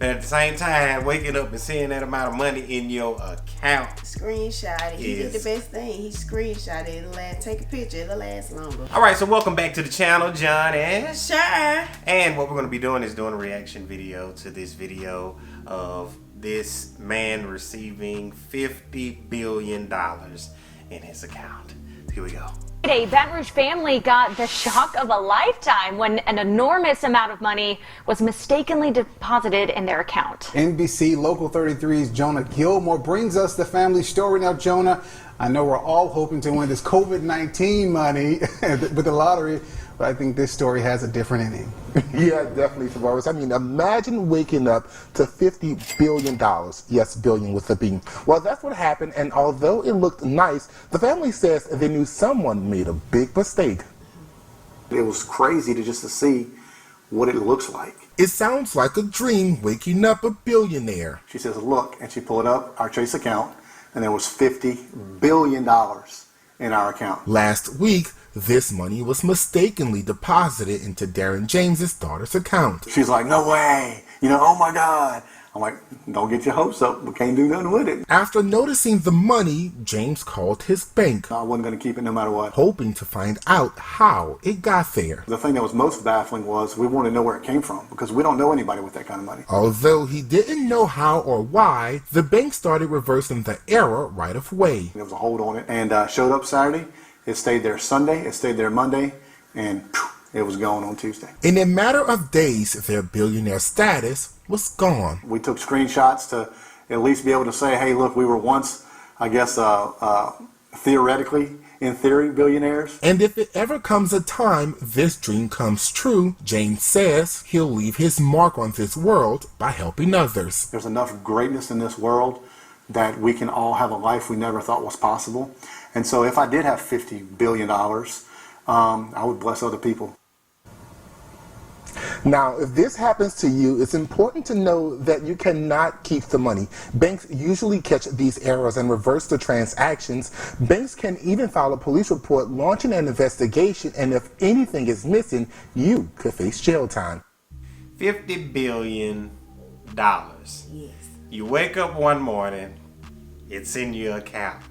But at the same time, waking up and seeing that amount of money in your account. Screenshot it. He did the best thing. He screenshot it. Take a picture. It'll last longer. Alright, so welcome back to the channel, John and Shir. And what we're going to be doing is doing a reaction video to this video of this man receiving $50 billion in his account. Here we go. A Baton Rouge family got the shock of a lifetime when an enormous amount of money was mistakenly deposited in their account. NBC Local 33's Jonah Gilmore brings us the family story. Now, Jonah, I know we're all hoping to win this COVID-19 money with the lottery, but I think this story has a different ending. Yeah, definitely, Tavares. I mean, imagine waking up to $50 billion. Yes, billion with a B. Well, that's what happened, and although it looked nice, the family says they knew someone made a big mistake. It was crazy to see what it looks like. It sounds like a dream, waking up a billionaire. She says, look, and she pulled up our Chase account, and there was $50 billion in our account. Last week, this money was mistakenly deposited into Darren James's daughter's account. She's like, no way, oh my God. I'm like, don't get your hopes up, we can't do nothing with it. After noticing the money, James called his bank. I wasn't going to keep it no matter what. Hoping to find out how it got there. The thing that was most baffling was we wanted to know where it came from because we don't know anybody with that kind of money. Although he didn't know how or why, the bank started reversing the error right away. There was a hold on it and showed up Saturday. It stayed there Sunday, it stayed there Monday, and it was gone on Tuesday. In a matter of days, their billionaire status was gone. We took screenshots to at least be able to say, hey, look, we were once, I guess, theoretically, in theory, billionaires. And if it ever comes a time this dream comes true, James says he'll leave his mark on this world by helping others. There's enough greatness in this world that we can all have a life we never thought was possible. And so if I did have $50 billion, I would bless other people. Now, if this happens to you, it's important to know that you cannot keep the money. Banks usually catch these errors and reverse the transactions. Banks can even file a police report launching an investigation, and if anything is missing, you could face jail time. $50 billion. Yes. You wake up one morning, it's in your account.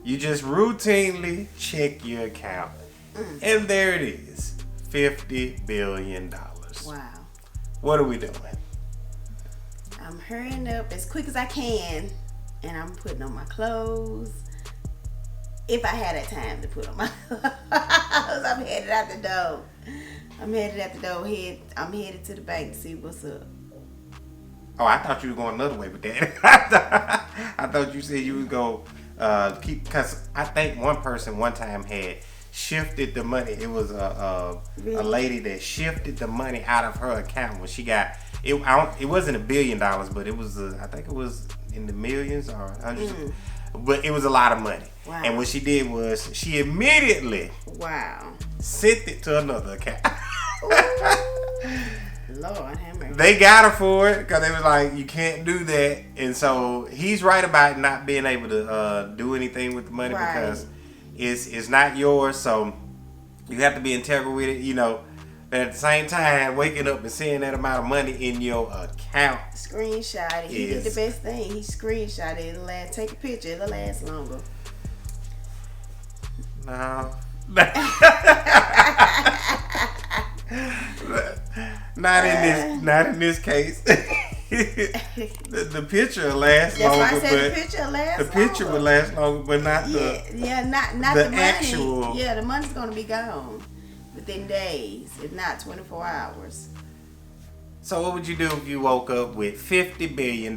You just routinely check your account, and there it is, $50 billion. Wow. What are we doing? I'm hurrying up as quick as I can, and I'm putting on my clothes. If I had that time to put on my clothes, I'm headed out the door. I'm headed to the bank to see what's up. Oh, I thought you were going another way with that. I thought you said you was going because I think one person one time had shifted the money. It was a lady that shifted the money out of her account when she got it. It wasn't $1 billion, but it was I think it was in the millions or hundreds. But it was a lot of money. Wow. And what she did was she immediately sent it to another account. Lord have mercy. They got her for it because they was like, you can't do that. And so he's right about not being able to do anything with the money because it's not yours. So you have to be integral with it, But at the same time, waking up and seeing that amount of money in your account. Screenshot it. He did the best thing. He screenshot it. It'll take a picture. It'll last longer. No. Not in this case. the picture will last longer. That's why I said the picture will last longer. The picture will last longer, but not not the money. actual. Yeah, the money's gonna be gone within days, if not 24 hours. So what would you do if you woke up with $50 billion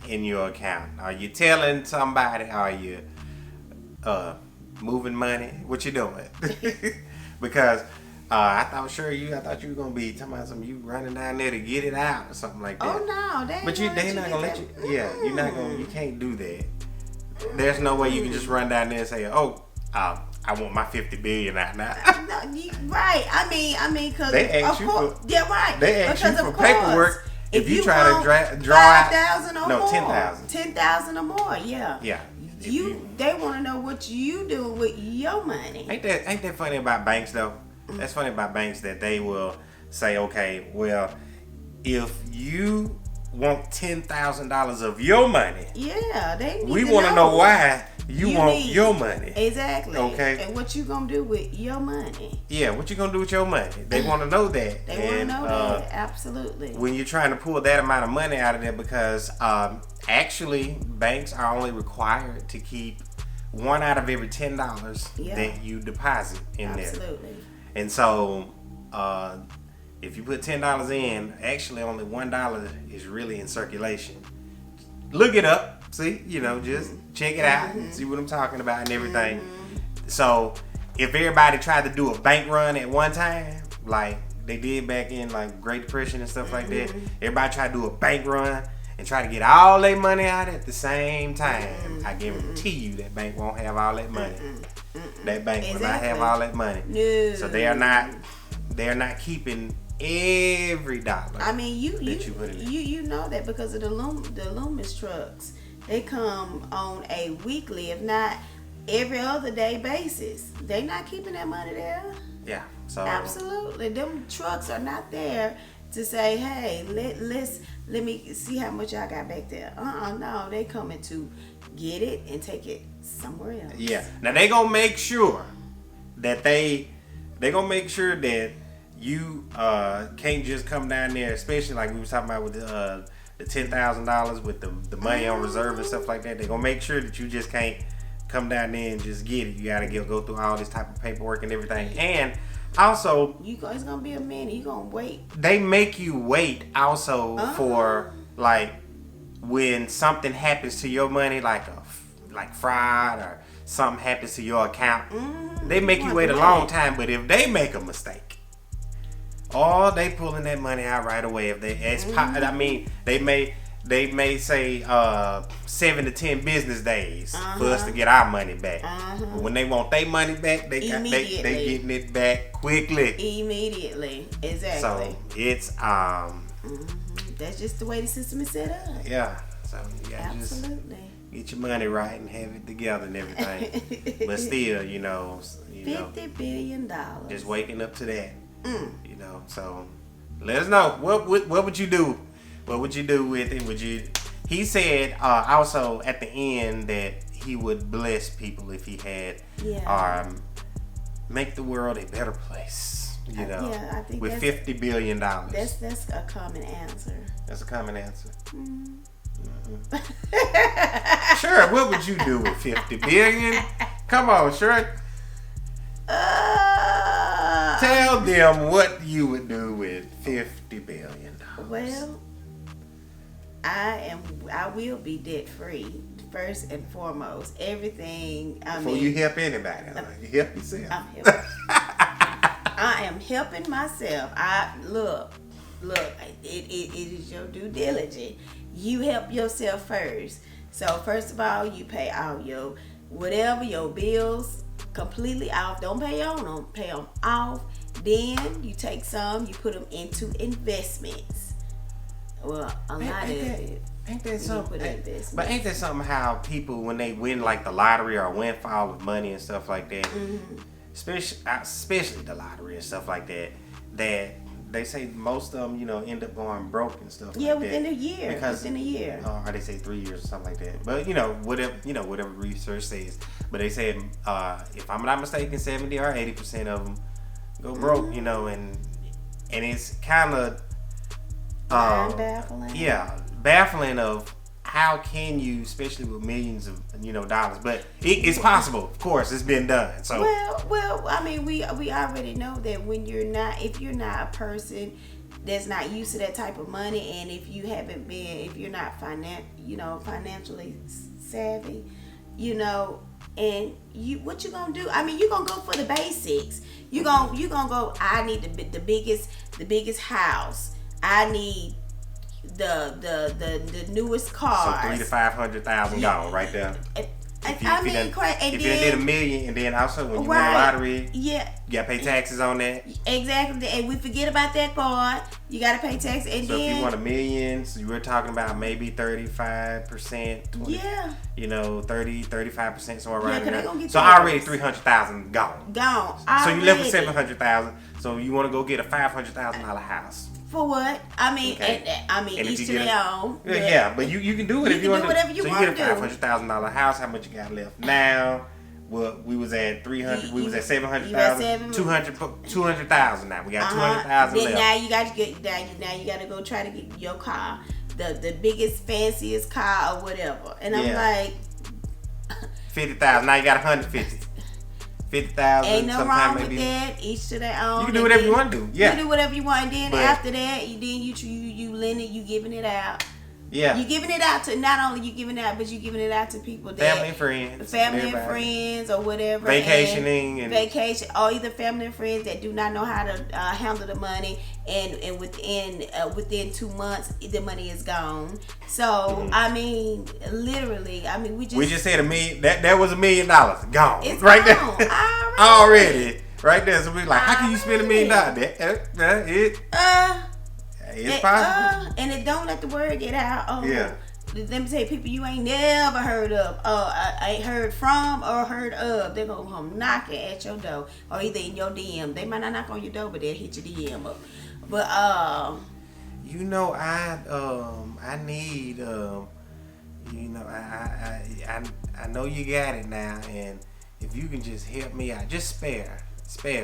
in your account? Are you telling somebody? Are you moving money? What you doing? Because I thought you were gonna be talking about something. You running down there to get it out or something like that. Oh no, they not gonna let you. Yeah, you're not gonna. You can't do that. There's no way you can just run down there and say, "Oh, I want my $50 billion out now." Right. I mean, because they ask you for. Yeah, right. They ask you for paperwork if you try to draw out 5,000 or more. 10,000. 10,000 or more. Yeah. Yeah. They want to know what you doing with your money. Ain't that funny about banks though? That's funny about banks that they will say, okay, well, if you want $10,000 of your money, Yeah, they need we to want to know why you want need- your money. Exactly. Okay. And what you gonna do with your money? Yeah, what you gonna do with your money? They want to know that. They want to And, know that. Absolutely. when you're trying to pull that amount of money out of there, because actually banks are only required to keep $1 out of every $10 Yeah. that you deposit in there. Absolutely. And so if you put $10 in, actually only $1 is really in circulation. Look it up. See, just check it out and see what I'm talking about and everything. So if everybody tried to do a bank run at one time, like they did back in like Great Depression and stuff like that, everybody tried to do a bank run and try to get all their money out at the same time, I guarantee you that bank won't have all that money. That bank will not have all that money. No. So they're not keeping every dollar. I mean, you put in. you know that because of the Loomis trucks, they come on a weekly, if not every other day basis. They not keeping that money there. Yeah. So Absolutely, them trucks are not there to say, hey, let me see how much I got back there. No, they coming to get it and take it somewhere else. yeah. Now they gonna make sure that they gonna make sure that you can't just come down there, especially like we was talking about with the $10,000 with the money on reserve and stuff like that. They gonna make sure that you just can't come down there and just get it. You gotta go through all this type of paperwork and everything. And also, It's gonna be a minute. You gonna wait. they make you wait also for like when something happens to your money, like fraud or something happens to your account. They make you wait a long time. But if they make a mistake, they pulling that money out right away. If I mean, they may say 7 to 10 business days for us to get our money back. But when they want their money back, they getting it back quickly. Immediately. Exactly. So it's That's just the way the system is set up. yeah. So you gotta just Absolutely. get your money right and have it together and everything. But still, $50 billion. just waking up to that. So let us know what would you do? What would you do with it? Would you? He said also at the end that he would bless people if he had make the world a better place. I think with that's- $50 billion. That's a common answer. That's a common answer. Sure, what would you do with $50 billion? Come on, sure. Tell them what you would do with $50 billion. Well, I will be debt free first and foremost. Everything. Before you help anybody, you help yourself. I'm helping. I am helping myself. Look. It is your due diligence. You help yourself first. So first of all, you pay all your bills completely off. Don't pay on them. Pay them off. Then you take some. You put them into investments. Well, a lot of it. Ain't that something? put investments. But ain't that something how people when they win like the lottery or windfall of money and stuff like that, especially the lottery and stuff like that, that they say most of them end up going broke and stuff. Yeah, like within that. a year. Because, within a year. Or they say 3 years or something like that. But whatever research says. But they said if I'm not mistaken, 70 or 80% of them go broke. And it's kind of baffling. Yeah, baffling of how can you, especially with millions of dollars, but it's possible. Of course, it's been done. So well, I mean, we already know that if you're not a person that's not used to that type of money, and if you're not financially savvy, and what you gonna do? I mean, you gonna go for the basics. You gonna go. I need the biggest house. I need the newest car. So $300,000 to $500,000 gone right there. If you did $1 million, and then also when you win the lottery, You got to pay taxes on that. Exactly, and we forget about that part. You got to pay taxes, and So then if you want $1 million, so you were talking about maybe 35%. 20, yeah, 35% somewhere around 'cause they there. gonna get So yours. already 300,000 gone. gone. So you left with Already. 700,000. So you want to go get a $500,000 house. For what? I mean, Okay. and if each you to get their own. Yeah, but you can do it You if you can want do to. whatever you so wanna you get a do. $500,000 house. How much you got left now? Well, we was at 300. We was at You at 700,000. 200,000 now. We got 200,000 Then left. now you got to get now you got to go try to get your car, the biggest fanciest car or whatever. And I'm Yeah. like, 50,000. Now you got 150. 50,000. ain't no sometime wrong maybe. with that. Each to their own. You can do And whatever then you want to do. Yeah. You do whatever you want, and then But- after that, you lending, you giving it out. Yeah. You giving it out to not only you giving it out, but you giving it out to people that Family and friends. family and everybody. friends or whatever. Vacationing and- vacation, or either family and friends that do not know how to handle the money, and within 2 months the money is gone. So I mean, literally, I mean we just said $1 million. That was $1 million gone. it's right gone. there. Already. Already. Right there. So we like, how can you spend $1 million? It's possible. And it don't let the word get out. Oh, Yeah. Let me tell you, people you ain't never heard of, I ain't heard from or heard of, they're gonna come knocking at your door, or either in your DM. They might not knock on your door, but they'll hit your DM up. But You know, I need, you know, I know you got it now, and if you can just help me out, just spare me.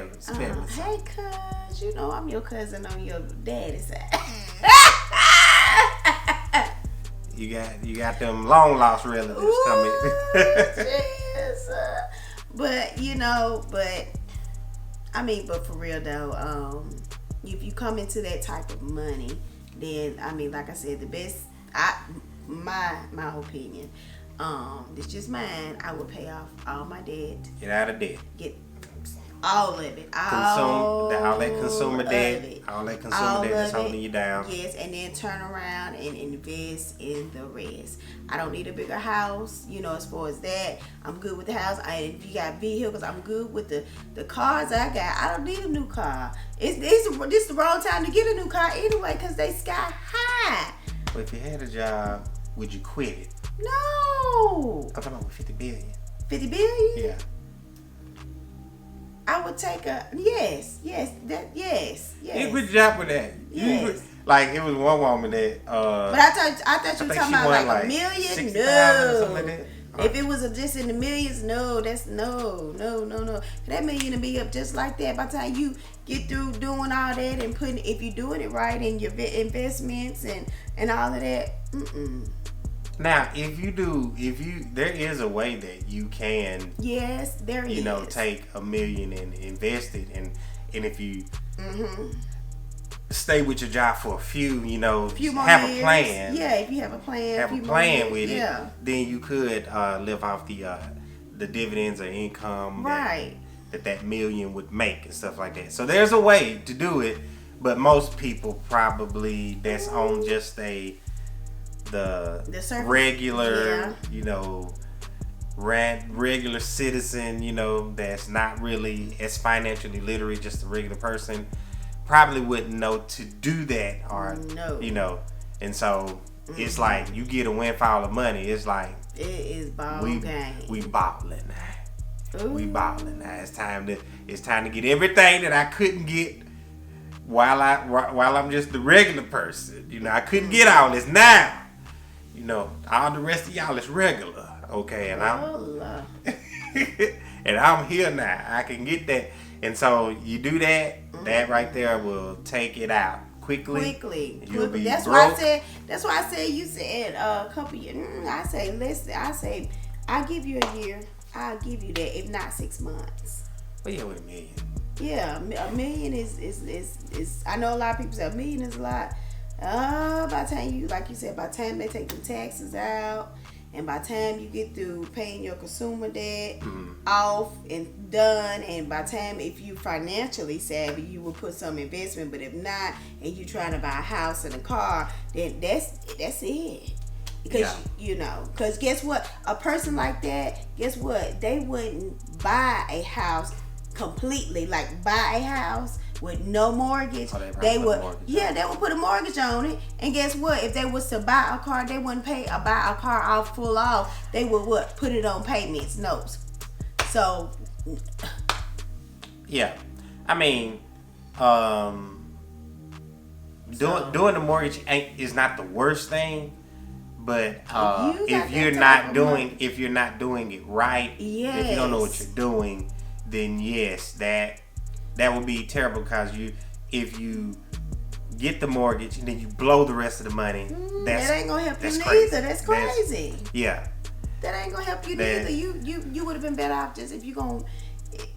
hey, cuz, you know I'm your cousin on your daddy's side. You got them long lost relatives coming. Yes. But you know, but for real though, if you come into that type of money, then I mean, like I said, the best, my opinion, it's just mine. I would pay off all my debt, Get out of debt. get all of it, All that consumer of debt. it. All that All consumer debt that's of it. holding you down. Yes, and then turn around and invest in the rest. I don't need a bigger house, you know, as far as that. I'm good with the house. If you got vehicles, I'm good with the cars I got. I don't need a new car. This is the wrong time to get a new car anyway, because they sky high. But if you had a job, would you quit it? No. I'm talking about with $50 billion. 50 billion? Yeah. I would take yes. You quit job with that. Yes. Like it was one woman that. But I thought you were think talking she about won like like $1 million. 60,000 No. or something like that. If it was just in the millions, no. That's no. That million will be up just like that by the time you get through doing all that and putting. If you're doing it right in your investments and all of that. Now, there is a way that you can, Yes, there is. you know, take $1 million and invest it, and if you stay with your job for a few, you know, few more have years. a plan. Yeah, if you have a plan. Have few a more plan years, with yeah. it, then you could live off the dividends or income Right. that $1 million would make and stuff like that. So there's a way to do it, but most people probably that's on just the surface. regular, Yeah. you know, regular citizen, you know, that's not really as financially literate, just a regular person, probably wouldn't know to do that, or No. you know, and so it's like you get a windfall of money. It's like It is ball we game. balling now. Ooh. We balling now. It's time to get everything that I couldn't get while I'm just the regular person. You know, I couldn't get all this now. You know, all the rest of y'all is regular, okay? And Lord. I'm here now. I can get that, and so you do that. That right there will take it out quickly. You'll be That's broke. why I said you said a couple years. I say listen. I say I'll give you a year. I'll give you that, if not 6 months. But yeah, with $1 million. Yeah, $1 million is. I know a lot of people say $1 million is a lot. By the time like you said, by the time they take the taxes out, and by the time you get through paying your consumer debt off and done, and by the time if you financially savvy, you will put some investment. But if not, and you trying to buy a house and a car, then that's it. Because you know, because guess what? A person like that, guess what? They wouldn't buy a house completely, like buy a house with no mortgage, Oh, they put a would, mortgage yeah, on they would put a mortgage on it. And guess what? If they was to buy a car, they wouldn't buy a car off full off. They would what? Put it on payments, notes. So, yeah, I mean, doing the mortgage is not the worst thing, but if you're not doing it right, if you don't know what you're doing, then yes, that would be terrible, because if you get the mortgage and then you blow the rest of the money, that ain't gonna help you neither. crazy. That's crazy. Yeah. That ain't gonna help you neither. You would have been better off just if you gonna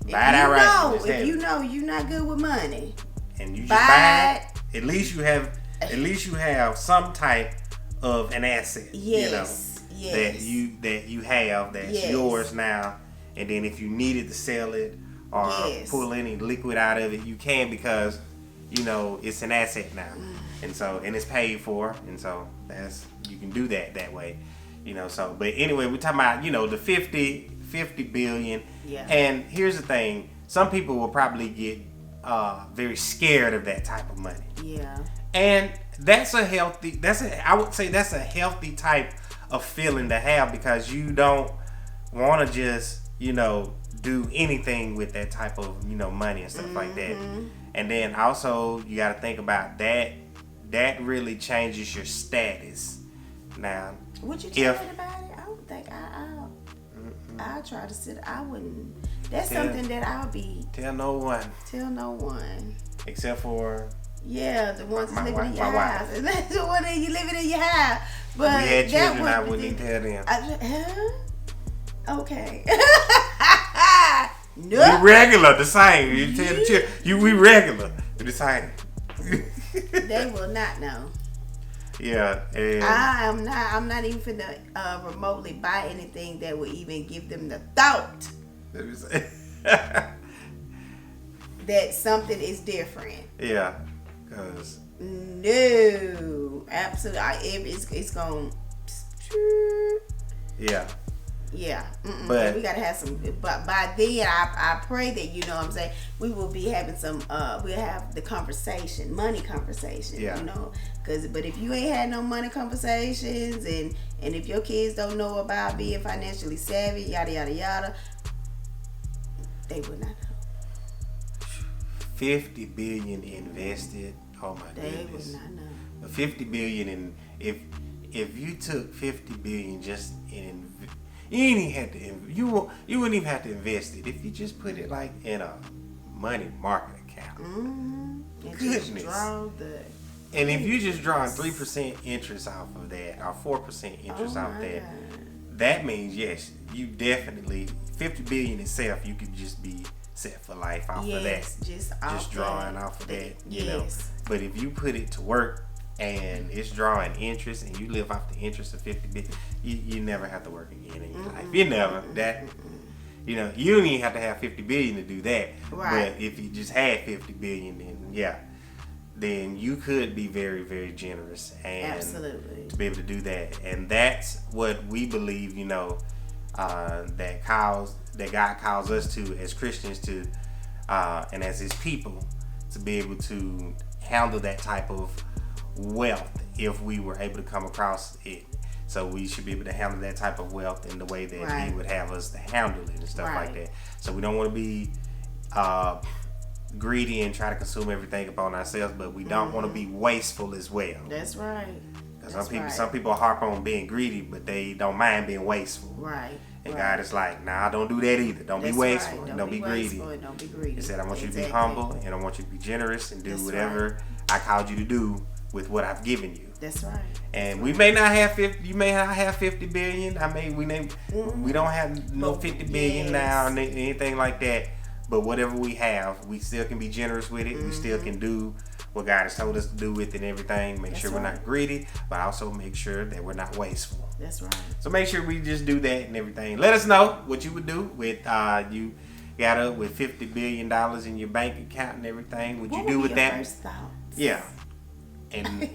buy it outright. If you know you're not good with money, and you just buy it, at least you have some type of an asset. Yes. That you have that's yours now. And then if you needed to sell it or pull any liquid out of it, you can, because it's an asset now. And it's paid for, and so you can do that way. So, but anyway, we're talking about, the 50 billion. Yeah. And here's the thing. Some people will probably get very scared of that type of money. Yeah. And I would say that's a healthy type of feeling to have, because you don't want to just, do anything with that type of, money and stuff like that. And then also you got to think about that really changes your status. Now, would you tell anybody? I don't think I'll try to sit. I wouldn't. That's something that I'll be. Tell no one. Tell no one. Except for. Yeah, the ones living in your my house. And that's the one that you living in your house. But we had children, I wouldn't even tell them. Okay. We regular, the same. You tell the children, we regular, the same. They will not know. Yeah, and I'm not even finna remotely buy anything that would even give them the thought that something is different. Yeah, because no, absolutely, it's going. Yeah. Yeah, but we gotta have some. But by then, I pray that we will be having some. We'll have the money conversation. Yeah. But if you ain't had no money conversations, and if your kids don't know about being financially savvy, yada yada yada, they would not know. 50 billion invested. Oh my goodness. They would not know. 50 billion, and if you took 50 billion just in. You wouldn't even have to invest it if you just put it like in a money market account. Goodness. And if you just drawing 3% interest off of that, or 4% interest off that, that means yes, you definitely 50 billion itself. You could just be set for life off of that. Just drawing off of that. But if you put it to work, and it's drawing interest, and you live off the interest of 50 billion, you never have to work again in your life. You never. You don't even have to have 50 billion to do that. Right. But if you just had 50 billion, then you could be very, very generous, and absolutely to be able to do that. And that's what we believe, that God calls us to as Christians to, and as His people, to be able to handle that type of wealth if we were able to come across it. So we should be able to handle that type of wealth in the way that He would have us to handle it and stuff like that. So we don't want to be greedy and try to consume everything upon ourselves, but we don't want to be wasteful as well. That's right. Because some people harp on being greedy, but they don't mind being wasteful. Right. And God is like, nah, don't do that either. Don't be wasteful. Right. Don't be greedy. Don't be greedy. He said, I want you to be humble, and I want you to be generous and do whatever I called you to do with what I've given you. That's right. And we may not have 50. You may not have 50 billion. We don't have no 50 billion now, or anything like that. But whatever we have, we still can be generous with it. We still can do what God has told us to do with it and everything. Make sure we're not greedy, but also make sure that we're not wasteful. That's right. So make sure we just do that and everything. Let us know what you would do with you got up with $50 billion in your bank account and everything. What you do with that? First thoughts? Yeah. And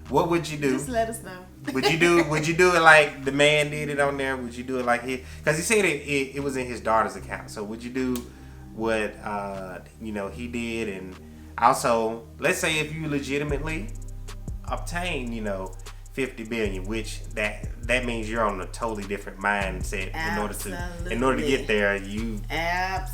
What would you do? Just let us know. Would you do it like the man did it on there? Would you do it like he? Because he said it was in his daughter's account. So would you do what he did? And also, let's say if you legitimately obtain 50 billion, which that means you're on a totally different mindset. In order to get there, you've had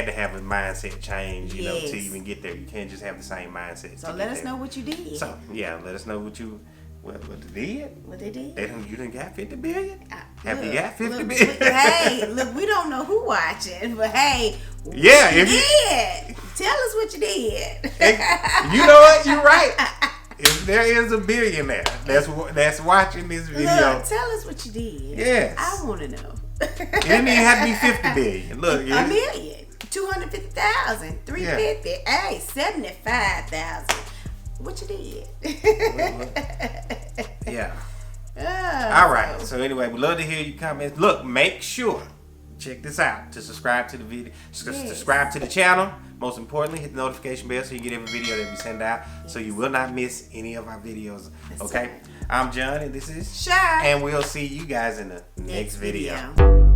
to have a mindset change, to even get there. You can't just have the same mindset. So let us know what you did. So yeah, let us know what they did. What they did. You didn't got 50 billion? Have you got 50 look, billion? Hey, look, we don't know who watching, but hey, yeah, if you did, tell us what you did. You know what? You're right. If there is a billionaire that's watching this video, look, tell us what you did. Yes, I want to know. It didn't even have to be 50 billion. Look, a million, 250,000, 350, hey, 75,000. What you did? Yeah. All right. So anyway, we'd love to hear your comments. Look, make sure check this out to subscribe to the video. Subscribe to the channel. Most importantly, hit the notification bell so you get every video that we send out, so you will not miss any of our videos. Okay, I'm John and this is Shir, and we'll see you guys in the next video.